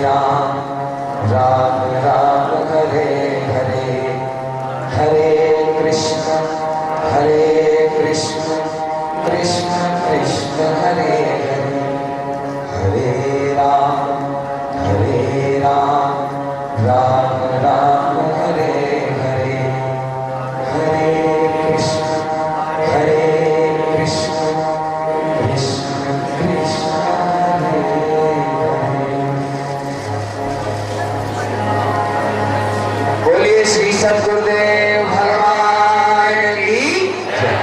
राम राम राम हरे हरे, हरे कृष्ण कृष्ण कृष्ण हरे हरे, हरे राम राम राम हरे हरे, हरे कृष्ण कृष्ण कृष्ण हरे हरे। बोलिए श्री सद्गुरुदेव भगवान की जय।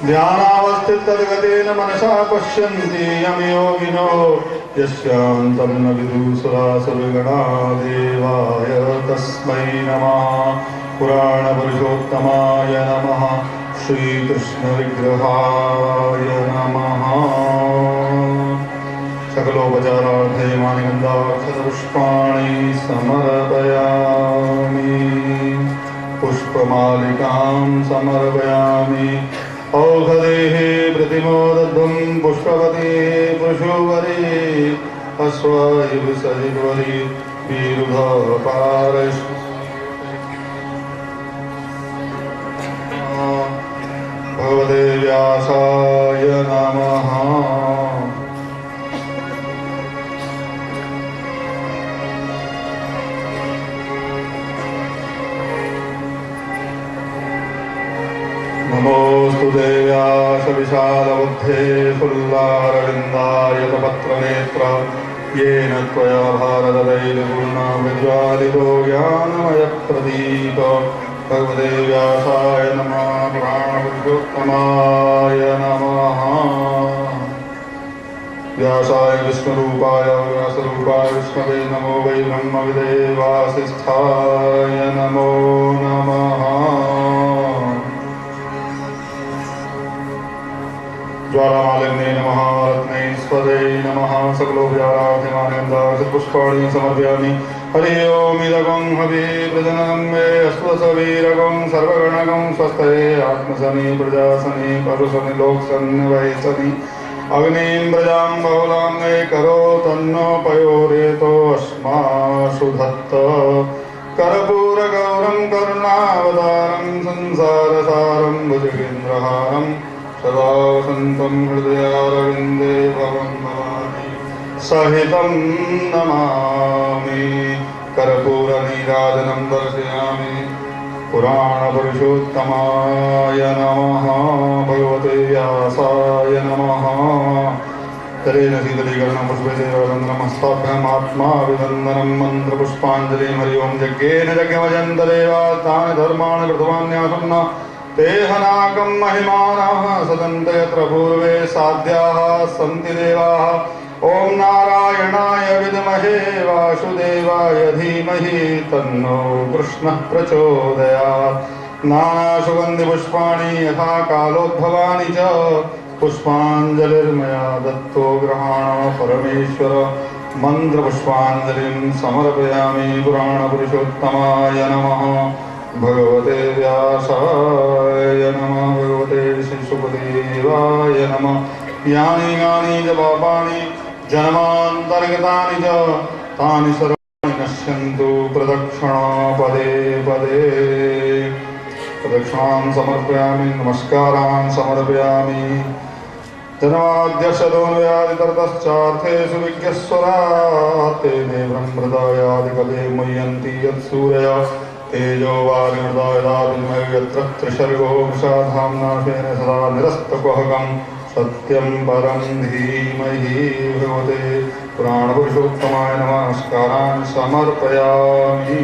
ध्यानावस्थितगतेन मनसा पश्यन्ति यं योगिनो यस्यान्तं न विदुसुरासुरगणा देवाय तस्मै नमः। पुराणपुरुषोत्तमाय नमः। श्रीकृष्णविग्रहाय नमः। सकलोपचारार्थे मानिगन्धाक्षतपुष्पाणि समर्पयामि। पुष्पमालिकां समर्पयामि। औषधेः प्रतिमोदध्वं पुष्पवती पुरुषोवरी अश्वायुसरिवरी वीरुधपारश् भगवते व्यासाय नमः। नमोस्तु देव्यास विशालबुद्धे फुल्लारविन्दायतपत्रनेत्र येन त्वया भारततैलपूर्णा विज्वालितो ज्ञानमयप्रदीप। भगवते व्यासाय नमः। पुराणपुरुषोत्तमाय नमः। व्यासाय विष्णुरूपाय व्यासरूपाय विष्णवे नमो वै ब्रह्मविदे वासिष्ठाय नमो नमः। ज्वालामालिन्ये नमः। रत्नेश्वरे नमः। सकलोपचारार्थमानन्दाक्षपुष्पाणि समर्पयामि। हरि ओम इदगं हविर्वृजनं मे अश्वसवीरगं सर्वगणगं स्वस्तये आत्मसनि प्रजासनि परुषनि लोकसन्निवैसनि अग्निं प्रजां बहुलां मे करो तन्नो पयोरेतो अस्मासु धत्त। कर्पूरगौरं करुणावतारं संसारसारं भुजगेन्द्रहारं सदा वसन्तं हृदयारविन्दे भवं भवानि सहितं नमामि। कर्पूरनीराजनं दर्शयामि। पुराणपुरुषोत्तमाय नमः। भगवते व्यासाय नमः। तरेण शीतलीकरणं पुष्पैर्वन्दनमस्ताभ्यामात्मा विवन्दनं मन्त्रपुष्पाञ्जलिं हरि ओं यज्ञेन यज्ञमयन्तदेवा तानि धर्माणि प्रथमान्यासन्न ते हनाकं महिमानः सदन्त यत्र पूर्वे साध्याः सन्ति देवाः ॐ नारायणाय विद्महे वासुदेवाय धीमहि तन्नो कृष्णः प्रचोदयात् नानासुगन्धिपुष्पाणि यथा कालोद्भवानि च पुष्पाञ्जलिर्मया दत्तो गृहाण परमेश्वर मन्त्रपुष्पाञ्जलिं समर्पयामि पुराणपुरुषोत्तमाय नमः भगवते व्यासाय नमः भगवते श्रीशुकदेवाय नमः यानि यानि च पापानि जन्मान्तर्गतानि च तानि सर्वाणि नश्यन्तु प्रदक्षिणापदे पदे प्रदक्षिणां समर्पयामि नमस्कारान् समर्पयामि जन्माद्यशतोऽन्वयादितरतश्चार्थेषु विज्ञस्वरात् तेने ब्रह्महृदयादिकले मुह्यन्ति यत्सूरय तेजो वारिमृदा यदा विद्महे यत्र त्रिसर्गो मृषाधाम्ना स्वेन सदा निरस्तकुहकं सत्यं परं धीमहि भगवते पुराणपुरुषोत्तमाय नमः नमस्कारान् समर्पयामि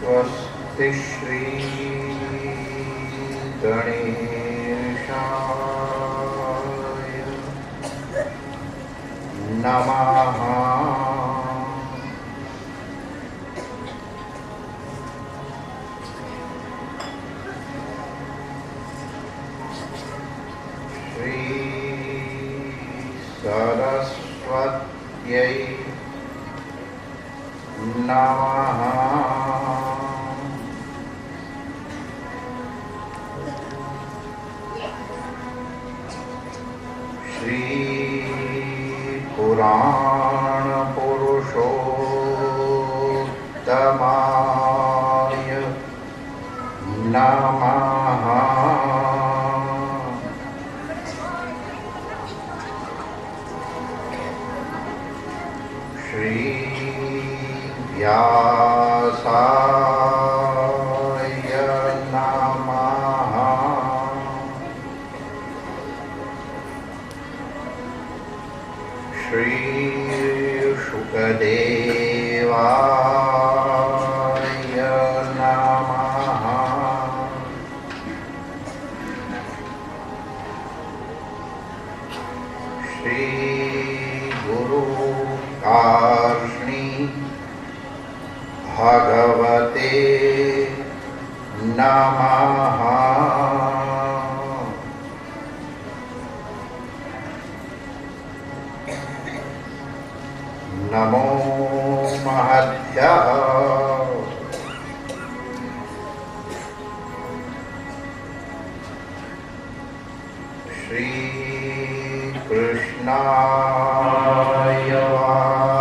स्वस्ति श्री गणेशाय नमः श्री सरस्वत्यै नमः श्री पुराणपुरुषोत्तमाय नमः श्री व्यासाय नमः श्री शुकदेवाय नमः श्री गुरु कार्ष्णी भगवते नमः नमो महद्भ्यः श्री कृष्णाय वासुदेवाय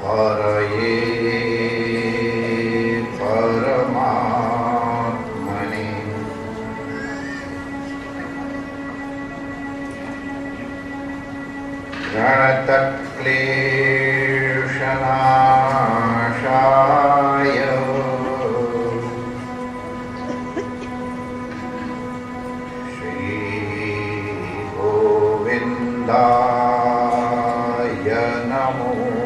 हरये परमात्मने गणतक्लेशनाशाय श्री गोविन्दाय नमो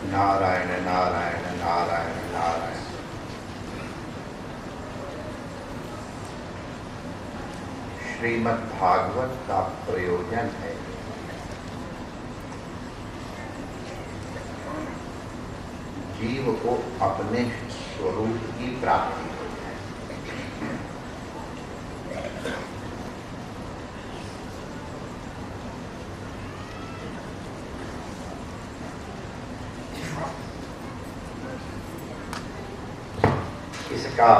नारायण नारायण नारायण नारायण। श्रीमद् भागवत का प्रयोजन है जीव को अपने स्वरूप की प्राप्ति हो जाए। इसका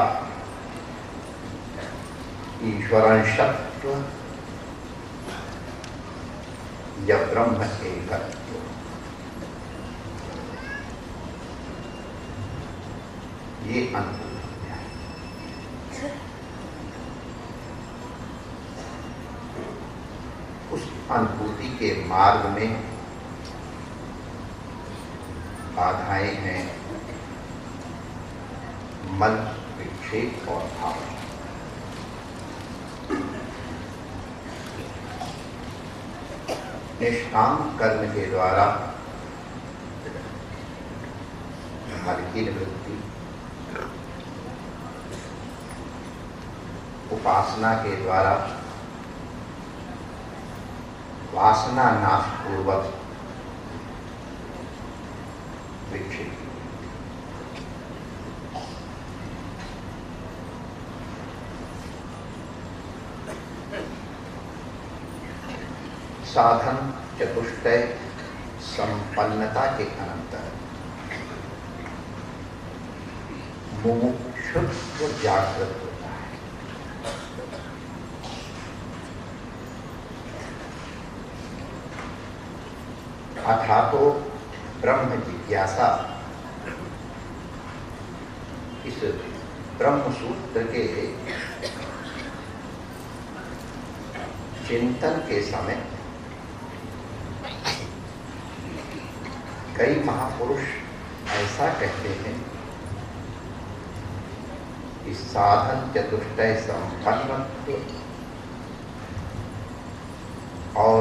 ईश्वरंशत्व या ब्रह्म एकत्व, ये अनुभूति है। उस अनुभूति के मार्ग में बाधाएं हैं मल, विक्षेप और भाव। निष्काम कर्म के द्वारा मल की निवृत्ति, उपासना के द्वारा वासना नाश पूर्वक विक्षेप। साधन चतुष्टय संपन्नता के अनंतर मुमुक्षुत्व जागृत होता है। अथातो ब्रह्म जिज्ञासा, इस ब्रह्म सूत्र के चिंतन के समय कई महापुरुष ऐसा कहते हैं कि साधन चतुष्टय संपन्नत्व और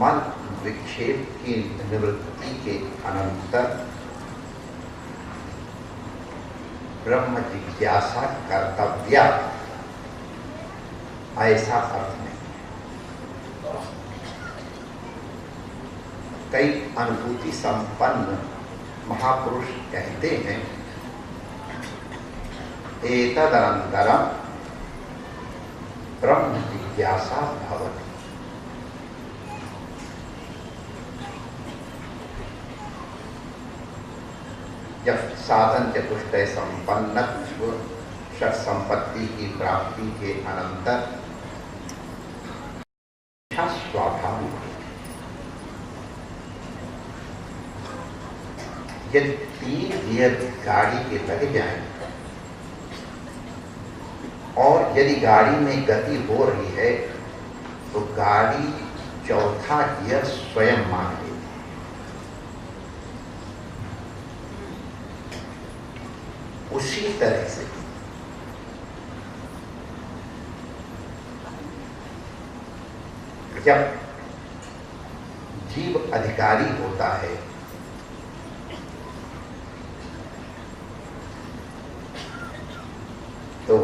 मन विक्षेप की निवृत्ति के अनंतर ब्रह्म जिज्ञासा कर्तव्य, ऐसा अर्थ नहीं। कई अनुभूति संपन्न महापुरुष कहते हैं एतदनंतरम ब्रह्म जिज्ञासा भवति। जब साधन चतुष्टय संपन्नत्व षट संपत्ति की प्राप्ति के अनंतर स्वाभाविक, यदि 3 गियर गाड़ी के लग जाएं और यदि गाड़ी में गति हो रही है तो गाड़ी चौथा गियर स्वयं मान लेती है। उसी तरह से जब जीव अधिकारी होता है तो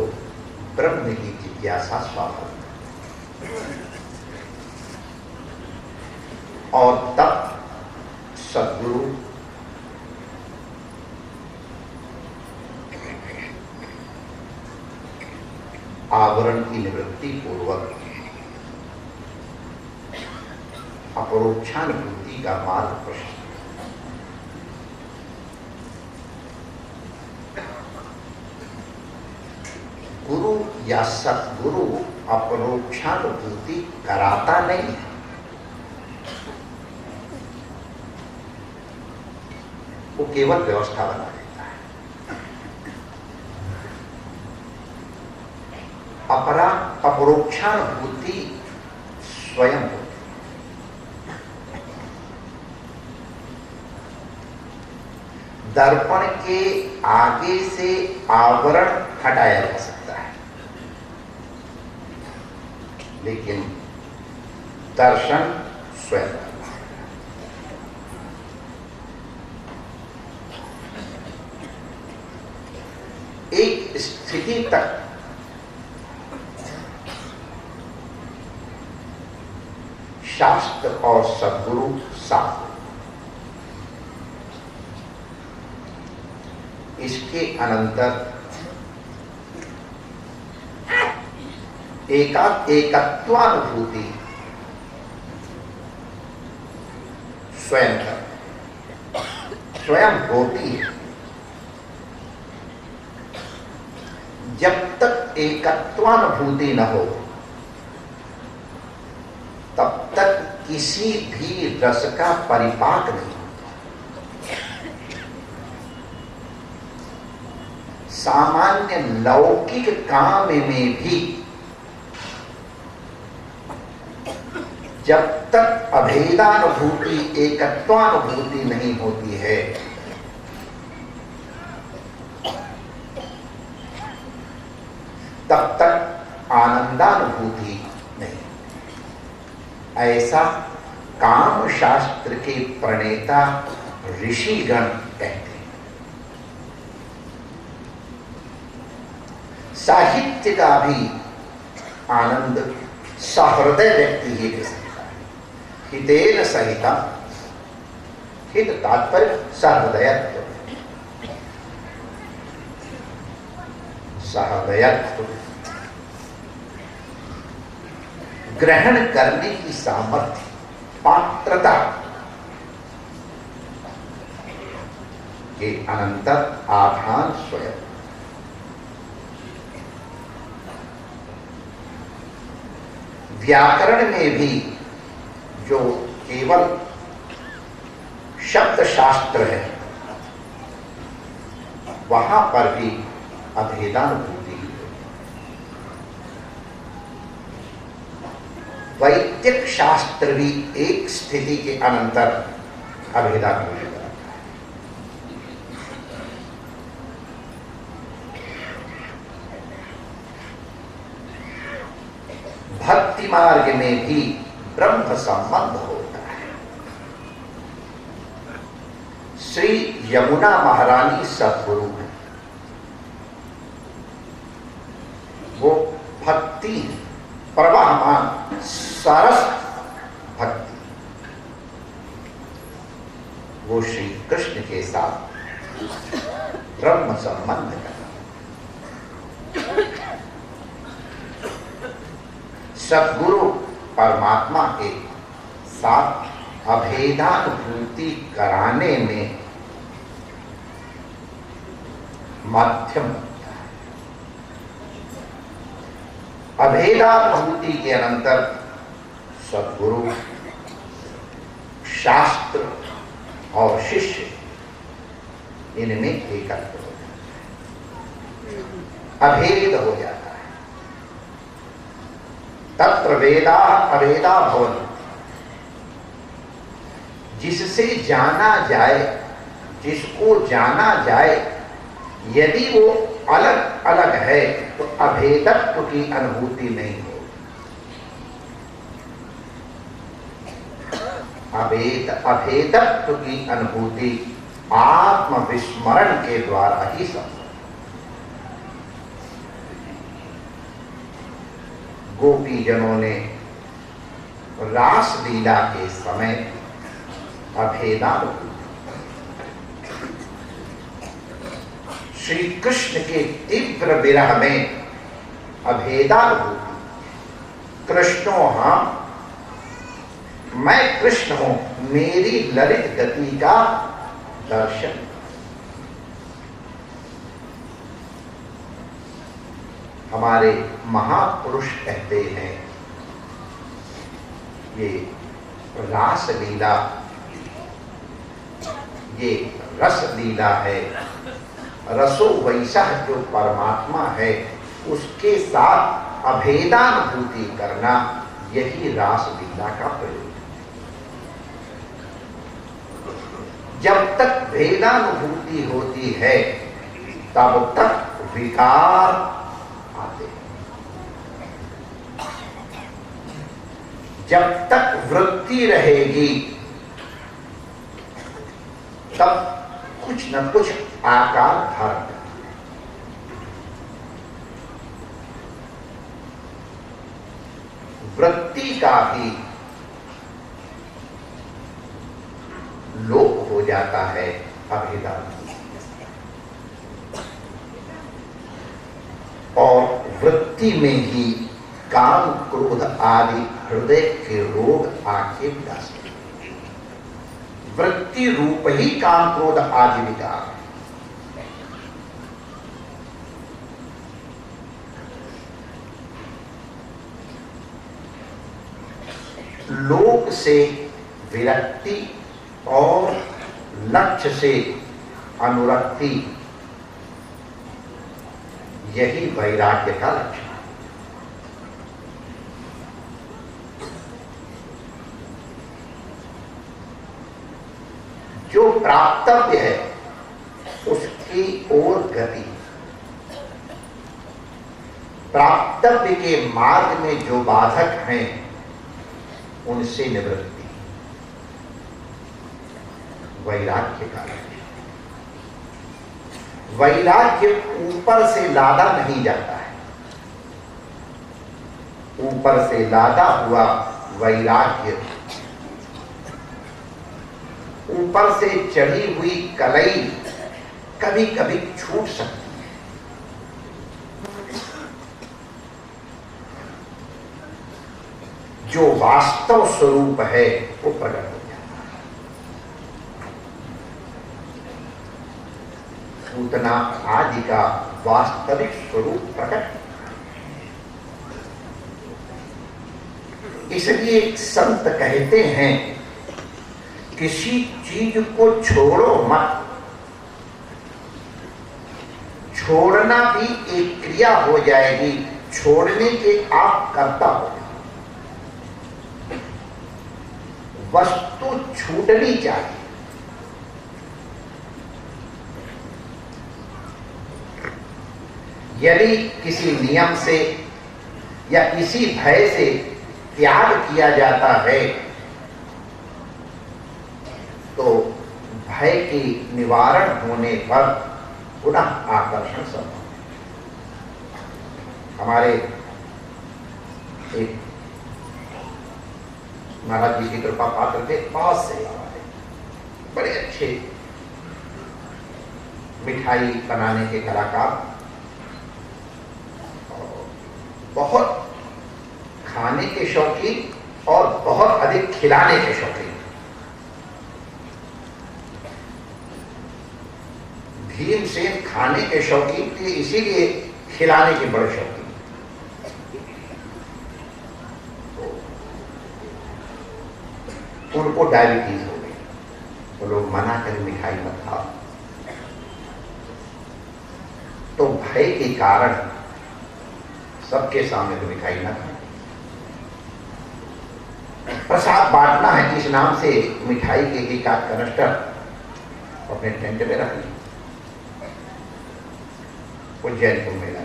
ब्रह्म की जिज्ञासा स्वाभाविक, और तब सद्गुरु आवरण की निवृत्ति पूर्वक अपरोक्षानुभूति का मार्ग प्रशस्त। गुरु या सतगुरु अपरोक्षानुभूति कराता नहीं है, वो केवल व्यवस्था बना देता है। अपरोक्षानुभूति स्वयं होती है। दर्पण के आगे से आवरण हटाया जा सकता है, लेकिन दर्शन स्वयं। स्थिति तक शास्त्र और सद्गुरु साथ। इसके अनंतर एकत्वानुभूति स्वयं होती है। जब तक एकत्वानुभूति न हो तब तक किसी भी रस का परिपाक नहीं होता। सामान्य लौकिक काम में भी जब तक अभेदानुभूति एकत्वानुभूति नहीं होती है तब तक आनंदानुभूति नहीं। ऐसा काम शास्त्र के प्रणेता ऋषिगण कहते हैं। साहित्य का भी आनंद सहृदय व्यक्ति ही ले सकता है। हितेन सहिता, हित तात्पर्य सहृदयत्व, सहृदयत्व ग्रहण करने की सामर्थ्य, पात्रता के अनंतर आधान स्वयं। व्याकरण में भी जो केवल शब्द शास्त्र है वहां पर भी अभेदानुभूति है। वैदिक शास्त्र भी एक स्थिति के अनंतर अभेदानुभूति कराता है। भक्ति मार्ग में भी ब्रह्म संबंध होता है। श्री यमुना महारानी सद्गुरु है, वो भक्ति प्रवाहमान सरस भक्ति, वो श्री कृष्ण के साथ ब्रह्म संबंध करता। सद्गुरु परमात्मा के साथ अभेदानुभूति कराने में माध्यम होता है। अभेदानुभूति के अनंतर सद्गुरु, शास्त्र और शिष्य इनमें एकत्र हो जाता है, अभेद हो जाता है। तत्र वेदा अवेदा भवन्ति, जिससे जाना जाए, जिसको जाना जाए, यदि वो अलग अलग है तो अभेदत्व की अनुभूति नहीं हो। अभेदत्व की अनुभूति आत्मविस्मरण के द्वारा ही संभव। गोपी जनों ने रास लीला के समय अभेदानुभूति, श्री कृष्ण के तीव्र विरह में अभेदानुभूति, कृष्णो हम, मैं कृष्ण हूं, मेरी ललित गति का दर्शन। हमारे महापुरुष कहते हैं ये रास लीला, ये रस लीला है। रसो वैसा जो परमात्मा है उसके साथ अभेदानुभूति करना, यही रास लीला का प्रयोग है। जब तक भेदानुभूति होती है तब तक विकार आते हैं। जब तक वृत्ति रहेगी तब कुछ न कुछ आकार धारण करती है। वृत्ति का भी लोप हो जाता है अभेदानुभूति, और वृत्ति में ही काम क्रोध आदि हृदय के रोग आके विकास, वृत्ति रूप ही काम क्रोध आदि विकार। लोक से विरक्ति और लक्ष्य से अनुरक्ति, यही वैराग्य का लक्ष्य है। जो प्राप्तव्य है उसकी ओर गति, प्राप्तव्य के मार्ग में जो बाधक हैं उनसे निवृत्ति, वैराग्य का लक्ष्य। वैराग्य ऊपर से लादा नहीं जाता है, ऊपर से लादा हुआ वैराग्य ऊपर से चढ़ी हुई कलई कभी कभी छूट सकती है। जो वास्तव स्वरूप है वो प्रकट हो जाता है। पूतना आदि का वास्तविक स्वरूप प्रकट। इसलिए संत कहते हैं किसी चीज को छोड़ो मत। छोड़ना भी एक क्रिया हो जाएगी, छोड़ने के आप कर्ता हो जाएंगे। वस्तु छूटनी चाहिए। यदि किसी नियम से या किसी भय से त्याग किया जाता है तो भय की निवारण होने पर पुनः आकर्षण संभव। हमारे एक महाराज जी की कृपा पात्र थे, पास से हमारे बड़े अच्छे मिठाई बनाने के कलाकार, बहुत खाने के शौकीन और बहुत अधिक खिलाने के शौकीन। भीमसेन खाने के शौकीन थे, इसीलिए खिलाने के बड़े शौकीन। तो उनको डायबिटीज हो गई, तो लोग मना करें मिठाई मत खाओ। तो भय के कारण सबके सामने तो मिठाई न खाए। प्रसाद बांटना है इस नाम से मिठाई के एक आध कनस्टर अपने टेंट में रख ली। उज्जैन को मेला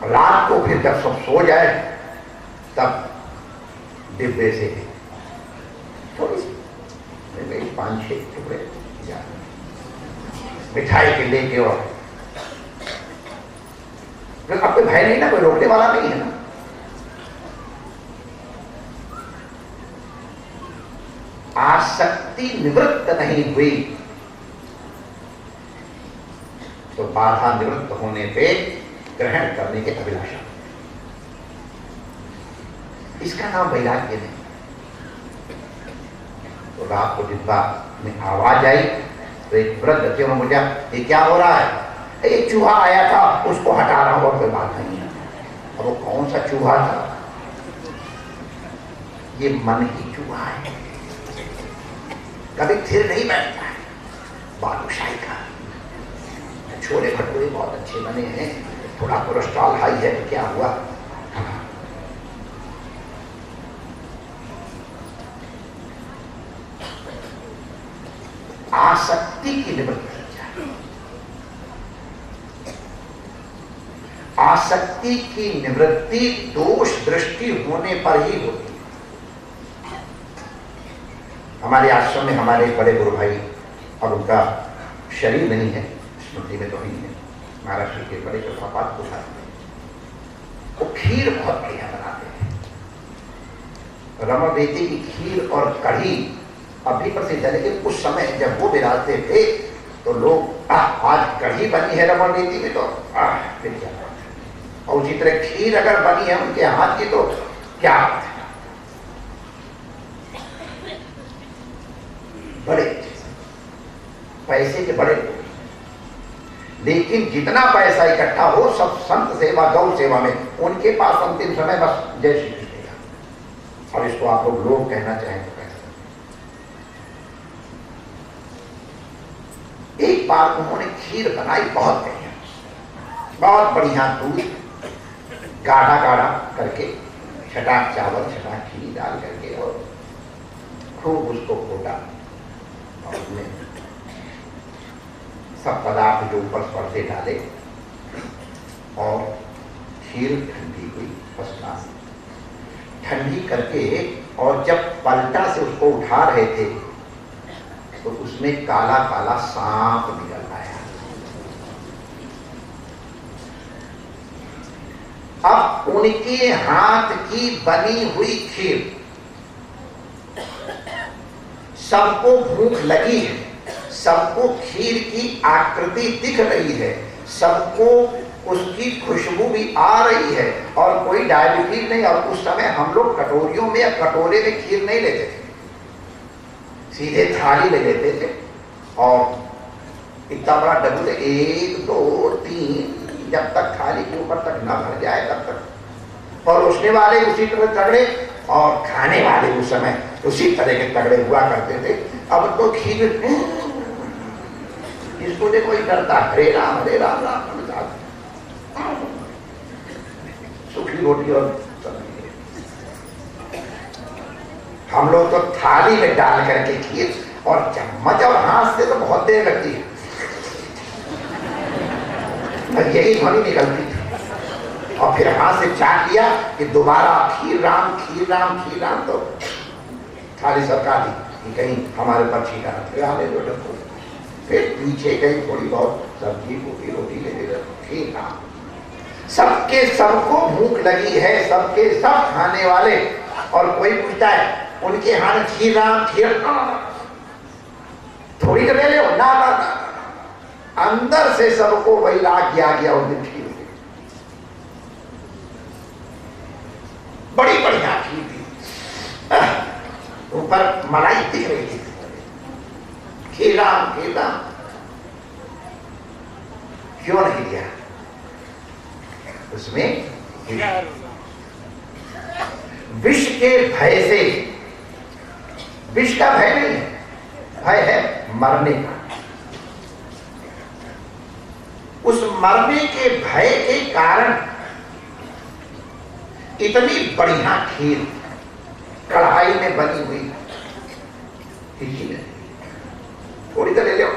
रात को फिर जब सब सो जाए तब डिब्बे से थोड़ी सी 5-6 टुकड़े मिठाई के लेके, और अब कोई भय नहीं ना, कोई रोकने वाला नहीं है ना। आसक्ति निवृत्त नहीं हुई तो बाधा निवृत्त होने पे ग्रहण करने के अभिलाषा, इसका नाम वैराग्य नहीं। तो रात को डिब्बा में आवाज आई तो एक वृद्ध थे, उन्होंने बोला ये क्या हो रहा है? एक चूहा आया था, उसको हटा रहा हूं, और कोई बात नहीं है। अब वो कौन सा चूहा था? ये मन ही चूहा है, कभी थिर नहीं बैठता है। बालूशाही का छोले भटूरे बहुत अच्छे बने हैं, थोड़ा कोलेस्ट्रॉल हाई है तो क्या हुआ? आसक्ति की निवृत्ति चाहिए। आसक्ति की निवृत्ति दोष दृष्टि होने पर ही होती है। हमारे आश्रम में हमारे बड़े गुरु भाई, अब उनका शरीर नहीं है, स्मृति में तो नहीं है, महाराष्ट्र के बड़े प्रभापात को खाते हैं। वो खीर बहुत बढ़िया बनाते हैं। रमावती की खीर और कढ़ी अभी प्रसिद्ध है, लेकिन उस समय जब वो विराजते थे तो लोग आज कढ़ी बनी है रमावती में तो फिर क्या बात है। और उसी तरह खीर अगर बनी है उनके हाथ की तो क्या बात है। बड़े पैसे के बड़े लोग, लेकिन जितना पैसा इकट्ठा हो सब संत सेवा गौ सेवा में, उनके पास अंतिम समय बस जय श्री कृष्ण। और इसको आप लोग कहना चाहें तो कह सकते। एक बार उन्होंने खीर बनाई बहुत बढ़िया, बहुत बढ़िया दूध गाढ़ा गाढ़ा करके, छटाक चावल छटाक खीर डाल करके और खूब उसको घोटा और उसमें सब पदार्थ जो ऊपर से डाले और खीर ठंडी हुई फर्स्ट क्लास, ठंडी करके और जब पलटा से उसको उठा रहे थे तो उसमें काला काला सांप निकल आया। अब उनके हाथ की बनी हुई खीर सबको भूख लगी है, सबको खीर की आकृति दिख रही है, सबको उसकी खुशबू भी आ रही है और कोई डायबिटीज नहीं। और उस समय हम लोग कटोरियों में या कटोरे में खीर नहीं लेते थे, सीधे थाली ले लेते थे और इतना बड़ा डब्बू से 1 2 3 जब तक थाली के ऊपर तक न भर जाए तब तक। परोसने वाले उसी तरह तगड़े और खाने वाले उस समय उसी तरह के तगड़े हुआ करते थे। अब तो खीर इसको देखो ही डरता, हरे राम राम राम। सूखी रोटी और सब्जी, हम लोग तो थाली में डाल करके खीर और चम्मच और हाथ से तो बहुत देर लगती है, यही ध्वनि निकलती थी और फिर हाथ से चाट लिया कि दोबारा खीर राम खीर राम खीर राम। तो थाली सरकार दी कि कहीं हमारे पर छीटा न, फिर पीछे कहीं थोड़ी बहुत सब्जी पूरी रोटी ले ले खीर राम। सबके सबको भूख लगी है, सबके सब खाने वाले, और कोई पूछता है उनके हाथ खीर राम खीर थोड़ी तो ले लो ना, ना, ना। अंदर से सबको वैराग्य आ गया उस दिन खीर की। बड़ी बढ़िया खीर थी, ऊपर मलाई दिख रही थी, खीर राम क्यों नहीं दिया उसमें? विष के भय से, विष का भय नहीं है, भय है मरने का। उस मरने के भय के कारण इतनी बढ़िया खीर कढ़ाई में बनी हुई, किसी ने थोड़ी तो ले लो।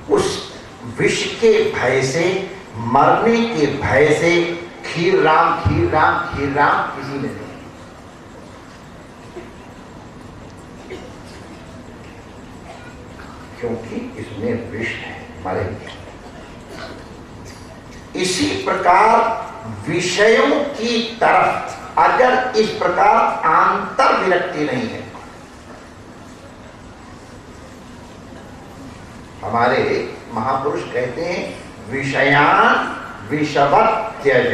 उस विष के भय से, मरने के भय से खीर राम किसी ने नहीं। क्योंकि इसमें विष है, मरेंगे। इसी प्रकार विषयों की तरफ अगर इस प्रकार आंतर विरक्ति नहीं है, हमारे महापुरुष कहते हैं विषयान विषवत् त्यज,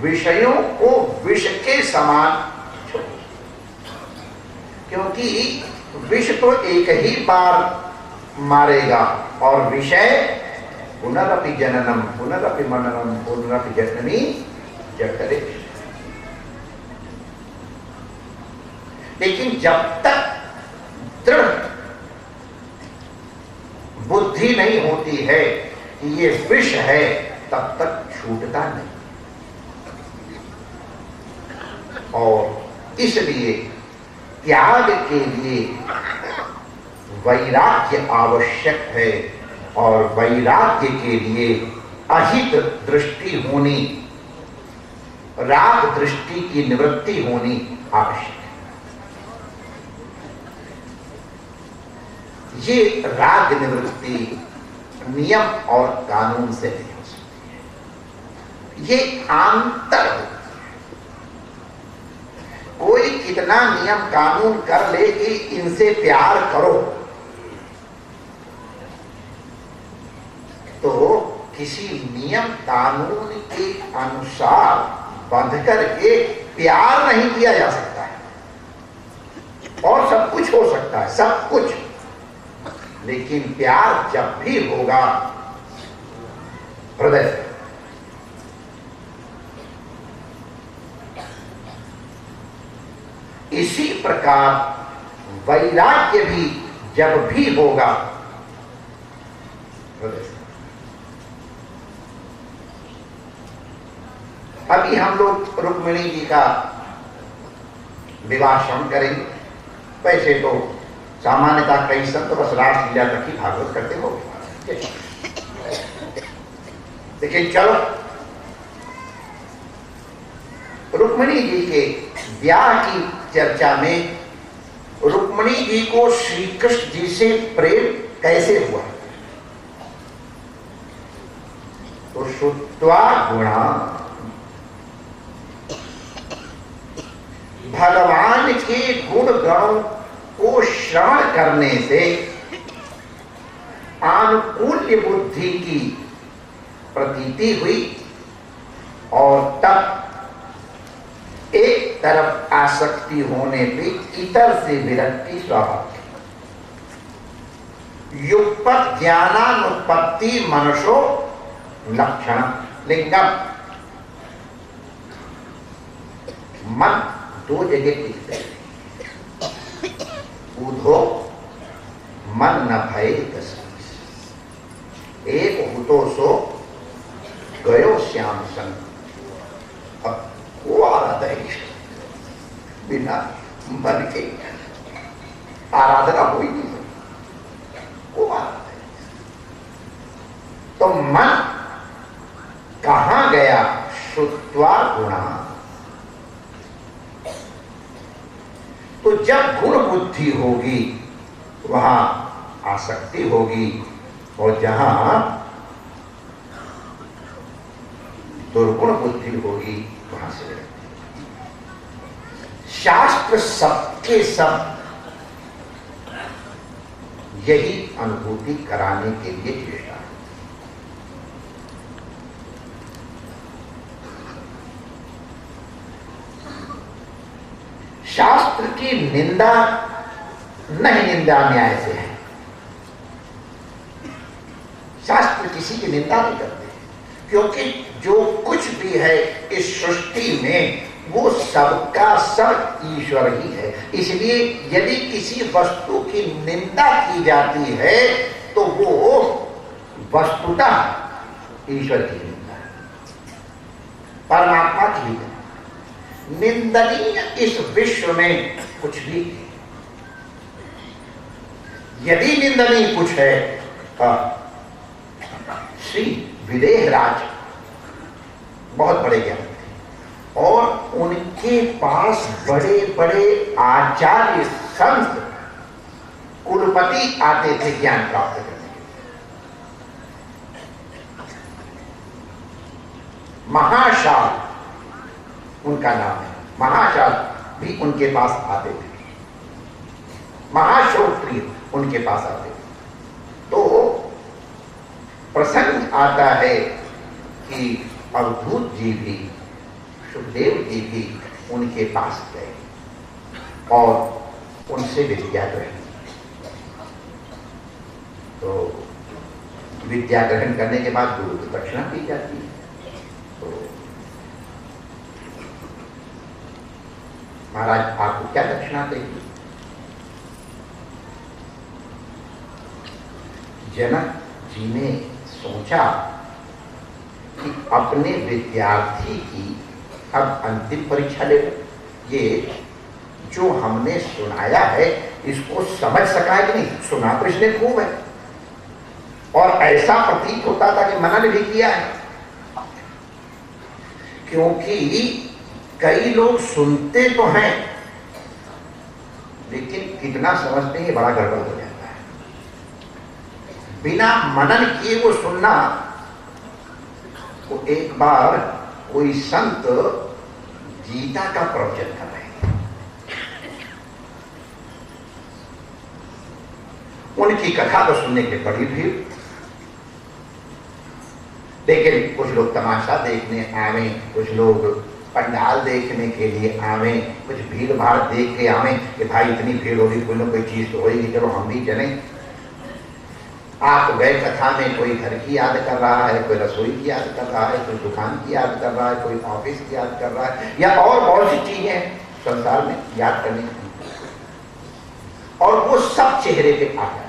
विषयों को विष के समान छोड़ो। क्योंकि विष तो एक ही बार मारेगा और विषय पुनरपि जननम पुनरपि मननम पुनरपि जननी जठरे। लेकिन जब तक दृढ़ बुद्धि नहीं होती है कि ये विष है, तब तक छूटता नहीं। और इसलिए त्याग के लिए वैराग्य आवश्यक है, और वैराग्य के लिए अहित दृष्टि होनी, राग दृष्टि की निवृत्ति होनी आवश्यक है। ये राग निवृत्ति नियम और कानून से नहीं हो सकती है, ये आंतर होती है। कोई कितना नियम कानून कर ले कि इनसे प्यार करो, तो किसी नियम कानून के अनुसार बंध करके प्यार नहीं किया जा सकता है। और सब कुछ हो सकता है, सब कुछ, लेकिन प्यार जब भी होगा हृदय से। इसी प्रकार वैराग्य भी जब भी होगा हृदय से। अभी हम लोग रुक्मिणी जी का विवाह श्रवण करेंगे। वैसे तो सामान्यतः कई संत बस रासलीला तक ही भागवत करते हो, लेकिन चलो रुक्मिणी जी के ब्याह की चर्चा में रुक्मिणी जी को श्री कृष्ण जी से प्रेम कैसे हुआ, तो श्रुत्वा गुणा, भगवान के गुण गणों को श्रवण करने से आनुकूल्य बुद्धि की प्रतीति हुई और तब एक तरफ आसक्ति होने पे इतर से विरक्ति स्वाभाविक। युगपत ज्ञानानुपत्ति मनुष्यो लक्षण लिंगम। मन दो जगह टिकते हैं, उधो मन न भय दस, एक हुतो सो गयो श्याम संग। अब वो आराधना है, बिना मन के आराधना हो ही नहीं सकती, वो आराधना है। तो मन कहां गया, श्रुत्वा गुणा। तो जब गुण बुद्धि होगी वहां आसक्ति होगी, और जहां दुर्गुण बुद्धि होगी वहां से विरक्ति। शास्त्र सबके सब यही अनुभूति कराने के लिए चेष्टा है। शास्त्र की निंदा नहीं निंदा न्याय से है। शास्त्र किसी की निंदा नहीं करते, क्योंकि जो कुछ भी है इस सृष्टि में वो सबका सब ईश्वर ही है। इसलिए यदि किसी वस्तु की निंदा की जाती है तो वो वस्तुतः ईश्वर की निंदा है, परमात्मा की है। निंदनीय इस विश्व में कुछ भी नहीं। यदि निंदनीय कुछ है, श्री विदेहराज बहुत बड़े ज्ञान थे, और उनके पास बड़े बड़े आचार्य संत कुलपति आते थे ज्ञान प्राप्त करने के लिए। महाशाल उनका नाम है, महाशाल भी उनके पास आते थे, महाश्रोत्रिय उनके पास आते थे। तो प्रसंग आता है कि अवधूत जी भी, सुखदेव जी भी उनके पास गए और उनसे विद्या ग्रहण। तो विद्या ग्रहण करने के बाद गुरु की दक्षिणा दी जाती है। तो महाराज आपको क्या दक्षिणा देगी? जनक जी ने सोचा कि अपने विद्यार्थी की अब अंतिम परीक्षा ले लो। ये जो हमने सुनाया है इसको समझ सका है कि नहीं? सुना तो इसने खूब है, और ऐसा प्रतीत होता था कि मनन भी किया है, क्योंकि कई लोग सुनते तो हैं लेकिन कितना समझते हैं बड़ा गड़बड़ हो जाता है। बिना मनन किए वो सुनना। तो एक बार कोई संत गीता का प्रवचन कर रहे हैं, उनकी कथा को सुनने के बड़ी भीड़, लेकिन कुछ लोग तमाशा देखने आवे, कुछ लोग पंडाल देखने के लिए आवे, कुछ भीड़ भाड़ देख के आवे कि भाई इतनी भीड़ होगी, कोई ना कोई चीज तो होगी, चलो हम भी चलें। आप गए कथा में, कोई घर की याद कर रहा है, कोई रसोई की याद कर रहा है, कोई दुकान की याद कर रहा है, कोई ऑफिस की याद कर रहा है, या और बहुत सी चीजें संसार में याद करने की, और वो सब चेहरे पे आ गया।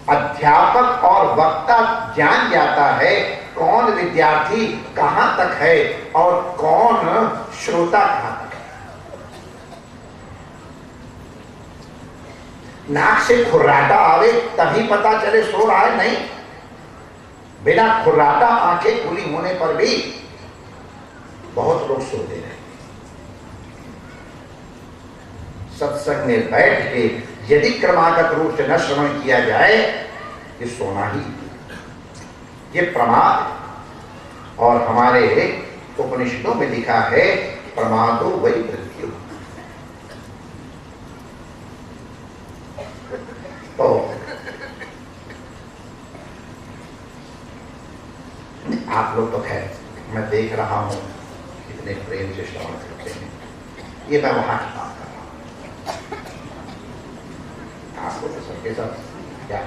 अध्यापक और वक्ता जान जाता है कौन विद्यार्थी कहां तक है और कौन श्रोता कहां तक है। नाक से खुर्राटा आवे तभी पता चले सो रहा है, नहीं। बिना खुर्राटा आंखें खुली होने पर भी बहुत लोग सोते रहे। सत्संग में बैठ के यदि क्रमागत रूप से न श्रवण किया जाए, ये सोना ही, ये प्रमाद है। और हमारे उपनिषदों में लिखा है प्रमादो वै मृत्यु। तो आप लोग तो खैर मैं देख रहा हूं कितने प्रेम से श्रवण करते हैं, ये मैं वहां की बात कर रहा हूं। आपको तो सबके सब क्या,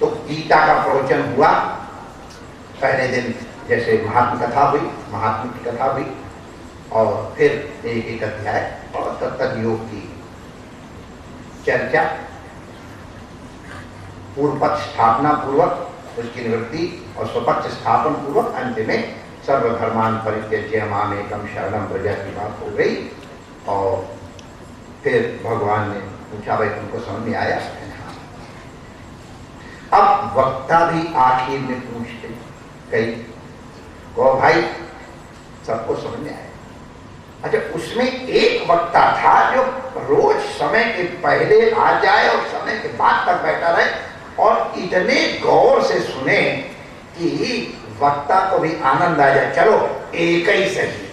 तो गीता का प्रवचन हुआ। पहले दिन जैसे महात्म कथा हुई, महात्मा की कथा हुई, और फिर एक एक अध्याय और तत्त योग की चर्चा, पूर्व पक्ष स्थापना पूर्वक उसकी निवृत्ति और स्वपक्ष स्थापन पूर्वक अंत में सर्वधर्मान परित्यज्य मामेकं शरणं व्रज की बात हो गई। और फिर भगवान ने पूछा, भाई तुमको समझ में आया? अब वक्ता भी आखिर में पूछते कई को, भाई सबको समझ में आया? अच्छा, उसमें एक वक्ता था जो रोज समय के पहले आ जाए और समय के बाद तक बैठा रहे और इतने गौर से सुने कि वक्ता को भी आनंद आ जाए। चलो एक ही सही,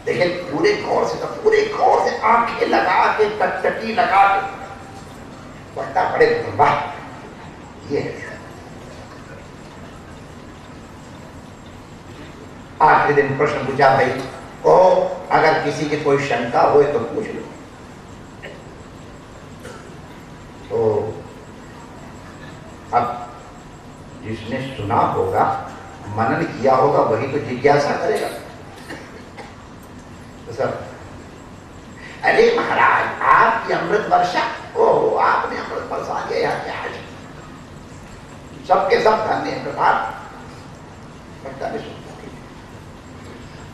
लेकिन पूरे गौर से, तो पूरे गौर से आंखें लगा के, टकटकी लगा के वक्ता बड़े वाह, ये है। आखिरी दिन प्रश्न पूछा, भाई को अगर किसी की कोई शंका हो तो पूछ लो। तो अब जिसने सुना होगा, मनन किया होगा, वही तो जिज्ञासा करेगा। तो सर, अरे महाराज आपकी अमृत वर्षा, ओ आपने अमृत बरसा दिया यार, क्या है? सबके सब धन्य है प्रताप।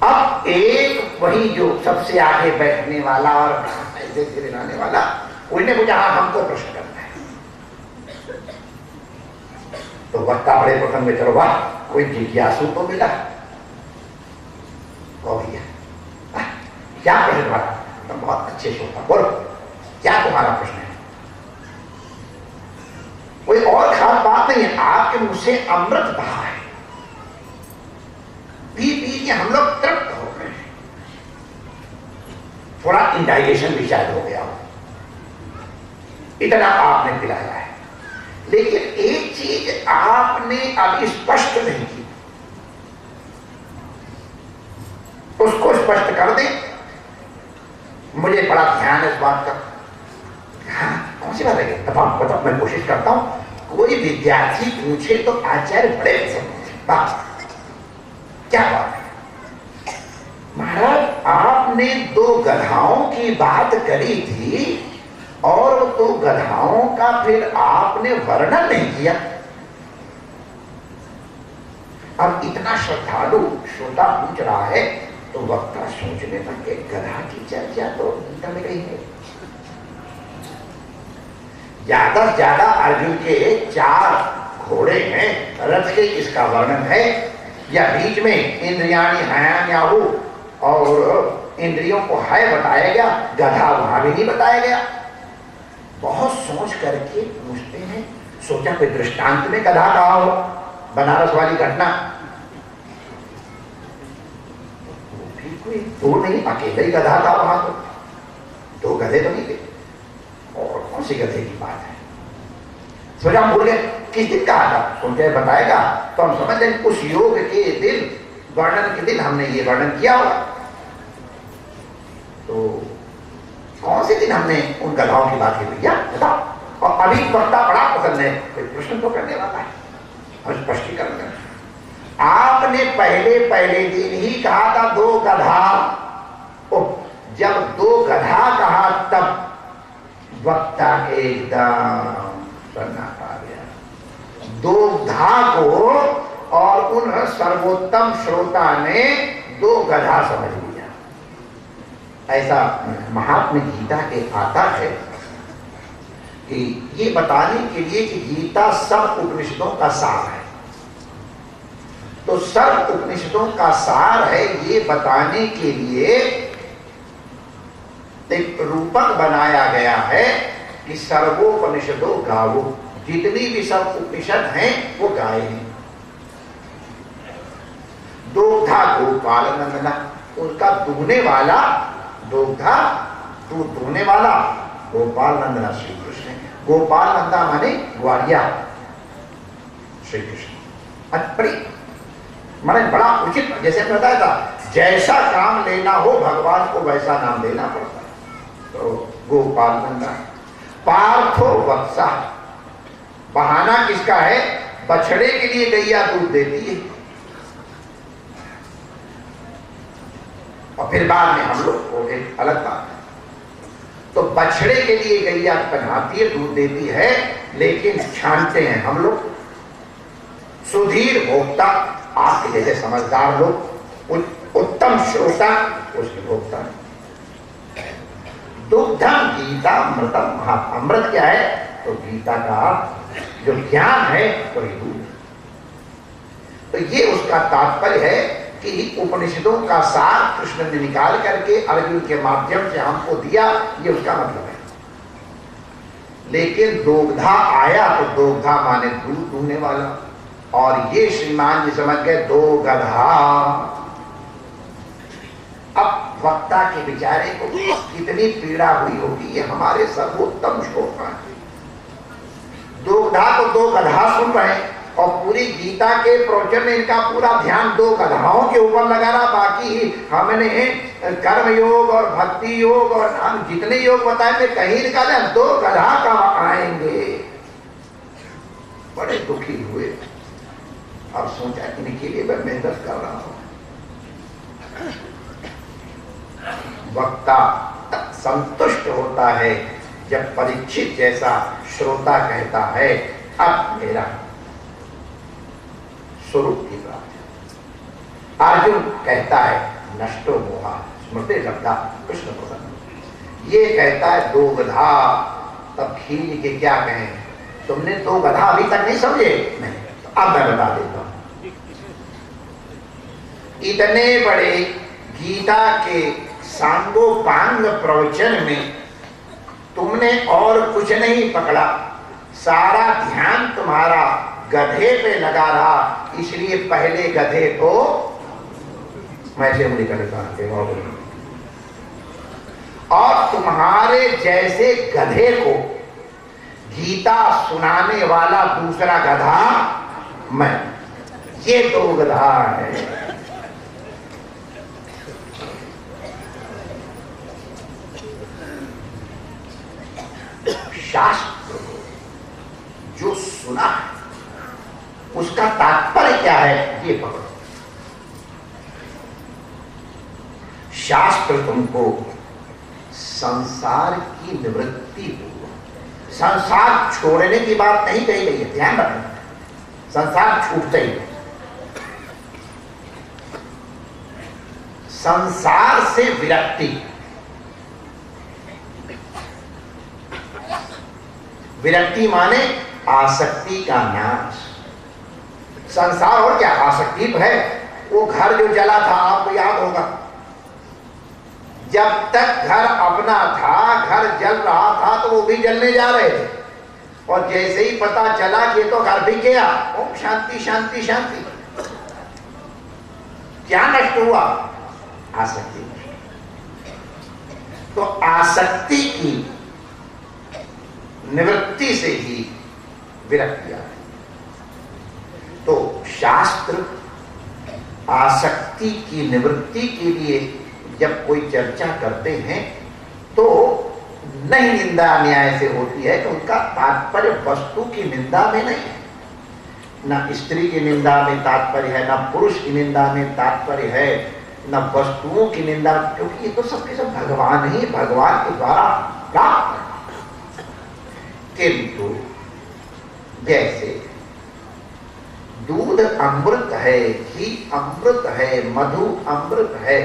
अब एक वही जो सबसे आगे बैठने वाला और ऐसे गिराने वाला, उन्होंने पूछा, हाँ हमको प्रश्न करना है। तो वक्ता बड़े प्रसंग में, चलो वाह, कोई जिज्ञासु तो मिला। कहो भैया क्या प्रश्न वाला? तो बहुत अच्छे श्रोता, बोलो क्या तुम्हारा प्रश्न है? कोई और खास बात नहीं है, आपके मुंह से अमृत बहा है, पी पी के हम लोग तृप्त हो गए, थोड़ा इंडाइजेशन भी शायद हो गया हो, इतना आपने पिलाया है। लेकिन एक चीज आपने अभी स्पष्ट नहीं की, उसको स्पष्ट कर दें। मुझे बड़ा ध्यान है इस बात का। हाँ, कौन सी बात है? बताओ, मैं कोशिश करता हूं। कोई विद्यार्थी पूछे तो आचार्य बड़े बात, क्या बात है? महाराज आपने दो गधाओं की बात करी थी और दो गधाओं का फिर आपने वर्णन नहीं किया। अब इतना श्रद्धालु श्रोता पूछ रहा है तो वक्ता सोचने लगे, गधा की चर्चा तो टल गई है। ज्यादा से ज्यादा अर्जुन के 4 घोड़े हैं, रथ के इसका वर्णन है, या बीच में इंद्रियाणी हयान्याहु और इंद्रियों को है बताया गया, गधा वहां भी नहीं बताया गया। बहुत सोच करके पूछते हैं, सोचा कोई दृष्टांत में गधा कहा हो, बनारस वाली घटना। वो भी कोई दो नहीं, अकेले ही गधा था वहां, तो दो गधे तो नहीं थे, और कौन सी गधे की बात है। सोचा हम भूल गए किस दिन कहा था, सोचे बताएगा तो हम समझ लें उस योग के दिन, वर्णन के दिन हमने ये वर्णन किया होगा। तो कौन से दिन हमने उन गधाओं की बात की भैया बताओ। और अभी वक्ता बड़ा पसंद है, कोई प्रश्न तो करने वाला है, हम स्पष्टीकरण करें। आपने पहले दिन ही कहा था दो गधा। जब दो गधा कहा तब वक्ता एकदम सन्नाटा आ गया। दो धा को और उन सर्वोत्तम श्रोता ने दो गधा समझ लिया। ऐसा महात्मा गीता के आता है कि ये बताने के लिए कि गीता सब उपनिषदों का सार है। तो सब उपनिषदों का सार है, ये बताने के लिए एक रूपक बनाया गया है कि सर्वोपनिषदो गावो, जितनी भी सब उपनिषद हैं वो गाए हैं। दोग्धा गोपाल नंदना, उनका दुहने वाला, दोग्धा दूध दुहने वाला, गोपाल नंदना श्री कृष्ण। गोपाल नंदा माने ग्वालिया श्री कृष्ण। बड़ी माने बड़ा उचित, जैसे मैं बताया था, जैसा काम लेना हो भगवान को वैसा नाम देना पड़ता है। तो गोपाल नंदा। पार्थो वत्सा, बहाना किसका है, बछड़े के लिए गैया दूध देती है, और फिर बाद में हम लोग को एक अलग बात है। तो बछड़े के लिए गैया पहनाती है, दूध देती है, लेकिन छानते हैं हम लोग। सुधीर भोक्ता, आपके जैसे समझदार लोग, उत्तम श्रोता, उसके भोक्ता। दुग्धम गीता अमृतम महात्मा, अमृत क्या है, तो गीता का जो ज्ञान है वही दूध। तो ये उसका तात्पर्य है कि उपनिषदों का सार कृष्ण ने निकाल करके अर्जुन के माध्यम से हमको दिया, ये उसका मतलब है। लेकिन दोग्धा आया तो दोग्धा माने दूध दूहने वाला, और ये श्रीमान जी समझ गए दो गधा। अब वक्ता के बेचारे को कितनी पीड़ा हुई होगी, ये हमारे सर्वोत्तम श्रोता है। दोग्धा को दो गधा सुन रहे हैं, और पूरी गीता के प्रवचन में इनका पूरा ध्यान दो गधाओं के ऊपर लगा रहा। बाकी हमने कर्म योग और भक्ति योग और हम जितने योग बताए थे, कहीं इनका ना दो गधा कहाँ आएंगे। बड़े दुखी हुए, और सोचा इनके लिए मैं मेहनत कर रहा हूं। वक्ता संतुष्ट होता है जब परीक्षित जैसा श्रोता कहता है अब मेरा स्वरूप की प्राप्ति। अर्जुन कहता है नष्टो मोहा स्मृति लब्धा कृष्ण प्रसन्न। ये कहता है दो गधा, तब खींच के क्या कहें, तुमने दो गधा अभी तक नहीं समझे, नहीं अब मैं बता देता हूं। इतने बड़े गीता के सांगोपांग प्रवचन में तुमने और कुछ नहीं पकड़ा, सारा ध्यान तुम्हारा गधे पे लगा रहा, इसलिए पहले गधे को मैं से उंगली कर लेता हूं। और तुम्हारे जैसे गधे को गीता सुनाने वाला दूसरा गधा मैं, ये दो गधा है। शास्त्र को जो सुना है उसका तात्पर्य क्या है, ये पकड़ो। शास्त्र तुमको संसार की निवृत्ति हो, संसार छोड़ने की बात नहीं कही गई है, ध्यान रखना। संसार छूटते ही, संसार से विरक्ति। विरक्ति माने आसक्ति का नाश। संसार और क्या, आसक्ति तो है। वो घर जो जला था आपको याद होगा, जब तक घर अपना था, घर जल रहा था तो वो भी जलने जा रहे थे, और जैसे ही पता चला कि तो घर भी गया, ओम शांति शांति शांति। क्या नष्ट हुआ? आसक्ति। तो आसक्ति की निवृत्ति से ही विरक्ति आती। तो शास्त्र आसक्ति की निवृत्ति के लिए जब कोई चर्चा करते हैं तो नहीं निंदा न्याय से होती है, तो उनका तात्पर्य वस्तु की निंदा में नहीं है, न स्त्री की निंदा में तात्पर्य है, न पुरुष की निंदा में तात्पर्य है, न वस्तुओं की निंदा, क्योंकि ये तो सबके सब भगवान ही भगवान के द्वारा प्राप्त है। किंतु जैसे दूध अमृत है, घी अमृत है, मधु अमृत है,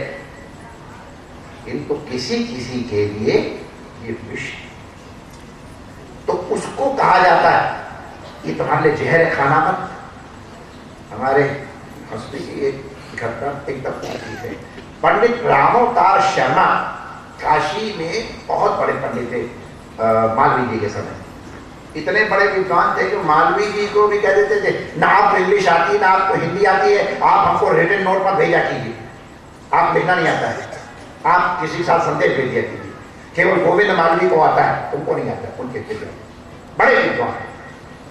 किंतु किसी किसी के लिए ये विष, तो उसको कहा जाता है ये तुम्हारे लिए जहर है, खाना मत। हमारे हंसने की एक घटना एकदम ठीक है। पंडित रामोतार शर्मा काशी में बहुत बड़े पंडित थे मालवीय जी के समय। इतने बड़े विद्वान थे कि मालवीय जी को भी कह देते थे, ना आपको इंग्लिश आती है ना आपको हिंदी आती है, आप हमको रिटन नोट पर भेजा कीजिए, आप लिखना नहीं आता है, आप किसी के साथ संदेश भेज दिया कीजिए। केवल गोविंद मालवीय को आता है, उनको नहीं आता, उनके बड़े विद्वान हैं,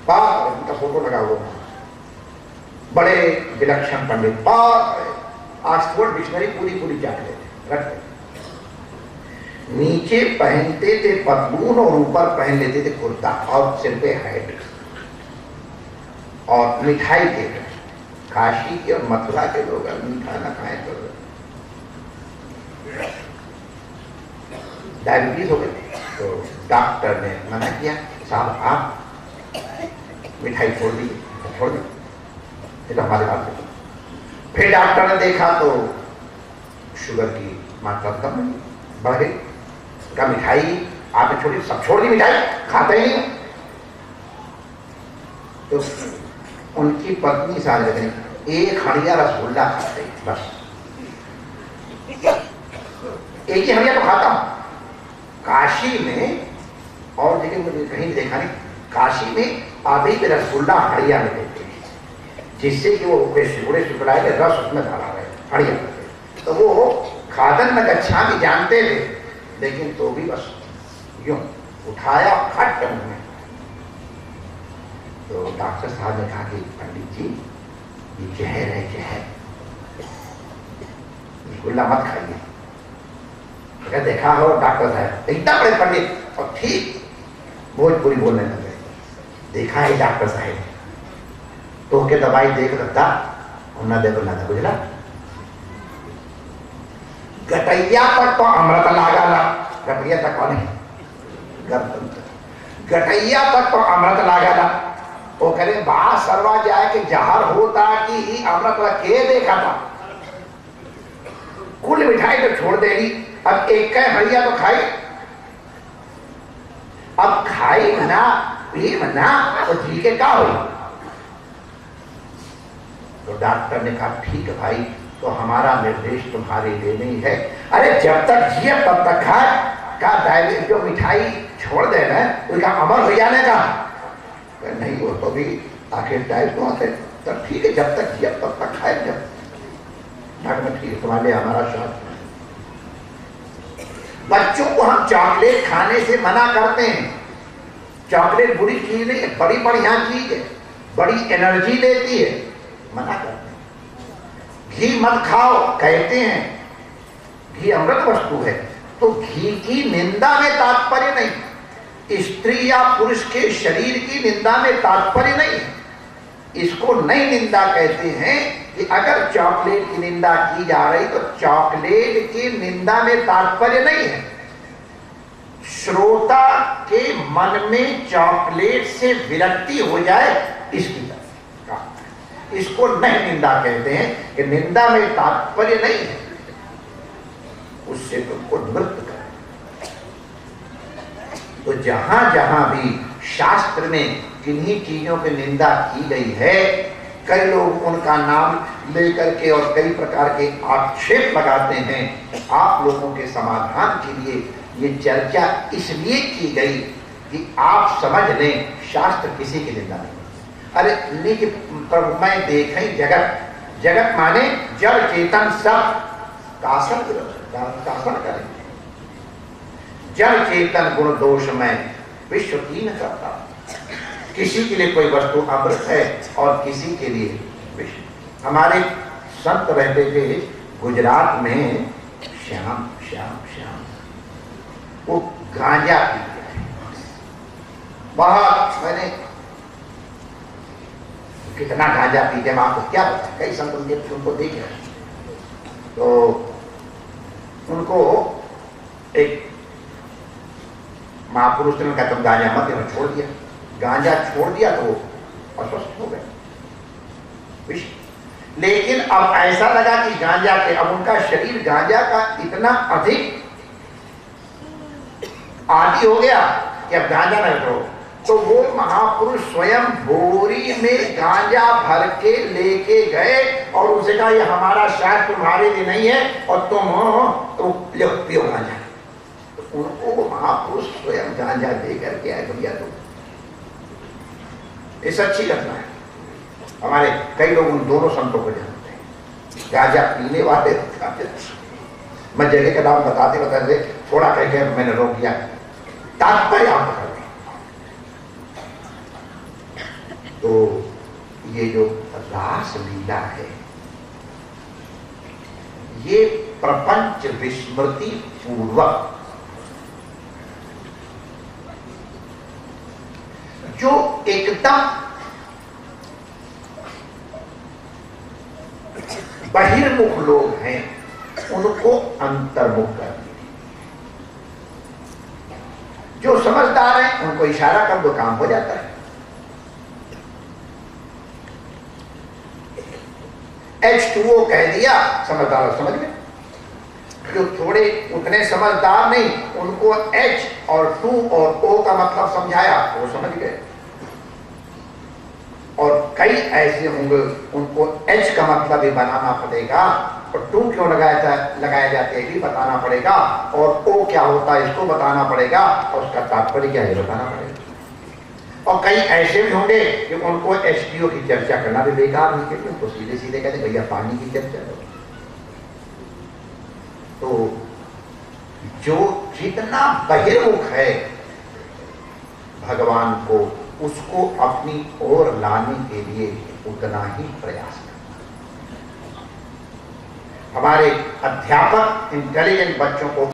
बाप उनका फोटो लगा हुआ, बड़े विलक्षण पंडित, बाप ऑक्सफोर्ड डिक्शनरी पूरी पूरी जान लेते रख लेते। नीचे पहनते थे पतलून और ऊपर पहन लेते थे कुर्ता और सिर पे हैट, और मिठाई के काशी के और मथुरा के लोग मीठा ना खाए तो डायबिटीज हो गई, तो डॉक्टर ने मना किया, साहब आप मिठाई छोड़ दी, छोड़ दी, ये तो हमारे बात है। फिर डॉक्टर ने देखा तो शुगर की मात्रा कम बढ़ गई, का मिठाई आपने छोड़ी, सब छोड़ दी मिठाई, खाते ही नहीं। तो उनकी पत्नी सारे दिन एक हड़िया रसगुल्ला खाते, बस एक ही हड़िया तो खाता हूं। काशी में और जगह मुझे कहीं देखा नहीं, काशी में अभी भी रसगुल्ला हड़िया में देते हैं, जिससे कि वो सिकुड़े सिकुड़ाए रस उसमें डाला रहे हड़िया। तो वो खादन में अच्छा भी जानते थे, लेकिन तो भी बस यूं उठाया फट मुंह में। तो डॉक्टर साहब ने कहा कि पंडित जी ये जहर है, जहर, रसगुल्ला मत खाइए। देखा हो डॉक्टर साहब इतना बड़े पंडित और ठीक भोजपुरी बोलने लगे, देखा है डॉक्टर साहब तो के दवाई देख रखता और ना देखो ना देखो, बुझला गटैया तक तो अमृत लागा ला, गटैया तक कौन है, गटैया तक तो अमृत लागा ला। वो करे बाहर सरवा जाए कि जहर होता कि अमृत ला के देखा था, कुल मिठाई तो छोड़ देगी, अब एक का हड़िया तो खाई, अब खाई ना पी ना तो जी के क्या हुई। तो डॉक्टर ने कहा ठीक है भाई, तो हमारा निर्देश तुम्हारे लिए नहीं है, अरे जब तक जिए तब तक खाए, का डायबिटीज जो मिठाई छोड़ देना उसका अमर हो जाने का नहीं, वो तो भी आखिर डाइट तो आते, तब ठीक है जब तक जिए तब तक खाए। जब डॉक्टर ठीक है तुम्हारे हमारा शास्त्र। बच्चों को हम चॉकलेट खाने से मना करते हैं, चॉकलेट बुरी चीज नहीं है, बड़ी बढ़िया चीज है, बड़ी एनर्जी देती है, मना करते हैं। घी मत खाओ कहते हैं, घी अमृत वस्तु है, तो घी की निंदा में तात्पर्य नहीं, स्त्री या पुरुष के शरीर की निंदा में तात्पर्य नहीं है, इसको नहीं निंदा कहते हैं। कि अगर चॉकलेट की निंदा की जा रही तो चॉकलेट की निंदा में तात्पर्य नहीं है, श्रोता के मन में चॉकलेट से विरक्ति हो जाए इसकी तरफ, इसको नहीं निंदा कहते हैं, कि निंदा में तात्पर्य नहीं है, उससे तुमको निवृत्त कर। तो जहां जहां भी शास्त्र में किन्हीं चीजों की निंदा की गई है, कई लोग उनका नाम लेकर के और कई प्रकार के आक्षेप लगाते हैं। आप लोगों के समाधान के लिए ये चर्चा इसलिए की गई कि आप समझ लें शास्त्र किसी की निंदा नहीं। अरे निज प्रभु मैं देखें जगत, जगत माने जड़ चेतन सब कासन करें। जड़ चेतन गुण दोष में विश्व की न करता। किसी के लिए कोई वस्तु अमृत है और किसी के लिए विश्व। हमारे संत रहते थे गुजरात में, श्याम श्याम श्याम, वो गांजा पीते थे बहुत। मैंने कितना गांजा पीते हैं आपको क्या पता, कई संत उनको देखे तो उनको एक महापुरुष ने कहा तुम गांजा मत देना, छोड़ दिया। गांजा छोड़ दिया तो वो अस्वस्थ हो गए। लेकिन अब ऐसा लगा कि गांजा के, अब उनका शरीर गांजा का इतना अधिक आदी हो गया कि अब गांजा न करो। तो वो महापुरुष स्वयं बोरी में गांजा भर के लेके गए और उनसे कहा ये हमारा शायद तुम्हारे लिए नहीं है और तुम हो तो पियो गांजा। तो उनको वो महापुरुष स्वयं गांजा दे करके आए। भैया तो ये सच्ची घटना है। हमारे कई लोग उन दोनों संतों को जानते हैं, गांजा पीने वाले। मैं जगह का नाम बताते थोड़ा कह के मैंने रोक दिया, तात्पर्य आप पकड़ लें। तो ये जो रास लीला है ये प्रपंच विस्मृति पूर्वक जो एकदम बहिर्मुख लोग हैं उनको अंतर्मुख कर दिए। जो समझदार हैं उनको इशारा कर दो काम हो जाता है। H2O कह दिया, समझदार समझ गए। जो थोड़े उतने समझदार नहीं उनको H और 2 और O का मतलब समझाया वो समझ गए। और कई ऐसे होंगे उनको H का मतलब भी बनाना पड़ेगा और 2 क्यों लगाया जाता है भी बताना पड़ेगा और O क्या होता है इसको बताना पड़ेगा और उसका तात्पर्य क्या है बताना पड़ेगा। और कई ऐसे भी होंगे कि उनको H2O की चर्चा करना भी बेकार नहीं, क्योंकि उनको सीधे सीधे कहते भैया पानी की चर्चा करो। तो जो जितना बहिर्मुख है भगवान को उसको अपनी ओर लाने के लिए उतना ही प्रयास करना। हमारे अध्यापक इंटेलिजेंट बच्चों को